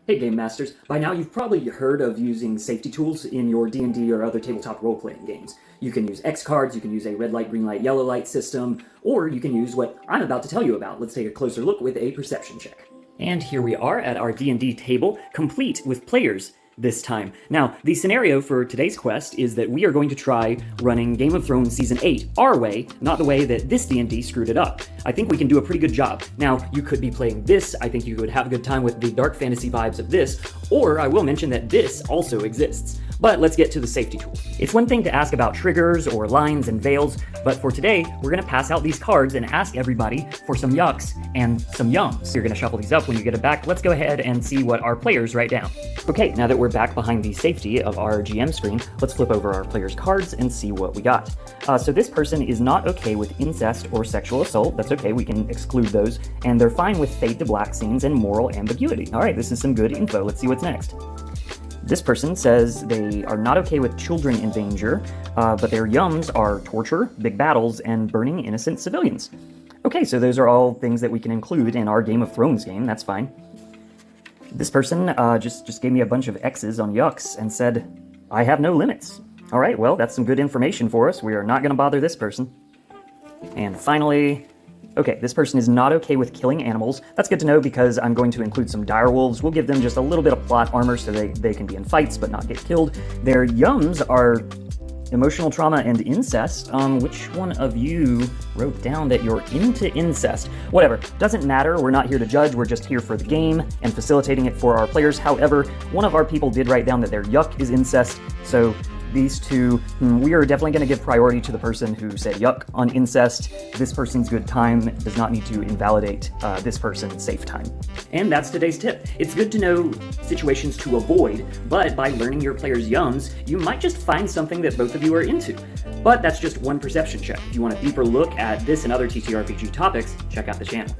Hey Game Masters, by now you've probably heard of using safety tools in your D&D or other tabletop role-playing games. You can use X cards, you can use a red light, green light, yellow light system, or you can use what I'm about to tell you about. Let's take a closer look with a perception check. And here we are at our D&D table, complete with players this time. Now, the scenario for today's quest is that we are going to try running Game of Thrones Season 8 our way, not the way that this D&D screwed it up. I think we can do a pretty good job. Now, you could be playing this, I think you would have a good time with the dark fantasy vibes of this, or I will mention that this also exists. But let's get to the safety tools. It's one thing to ask about triggers or lines and veils, but for today, we're gonna pass out these cards and ask everybody for some yucks and some yums. You're gonna shuffle these up when you get it back. Let's go ahead and see what our players write down. Okay, now that we're back behind the safety of our GM screen, let's flip over our players' cards and see what we got. So this person is not okay with incest or sexual assault. That's okay, we can exclude those. And they're fine with fade to black scenes and moral ambiguity. All right, this is some good info. Let's see what's next. This person says they are not okay with children in danger, but their yums are torture, big battles, and burning innocent civilians. Okay, so those are all things that we can include in our Game of Thrones game. That's fine. This person just gave me a bunch of X's on Yucks and said, I have no limits. All right, well, that's some good information for us. We are not going to bother this person. And finally, okay, this person is not okay with killing animals. That's good to know because I'm going to include some direwolves. We'll give them just a little bit of plot armor so they can be in fights but not get killed. Their yums are emotional trauma and incest. Which one of you wrote down that you're into incest? Whatever, doesn't matter. We're not here to judge. We're just here for the game and facilitating it for our players. However, one of our people did write down that their yuck is incest, so these two, we are definitely going to give priority to the person who said yuck on incest. This person's good time does not need to invalidate this person's safe time. And that's today's tip. It's good to know situations to avoid, but by learning your player's yums, you might just find something that both of you are into. But that's just one perception check. If you want a deeper look at this and other TTRPG topics, check out the channel.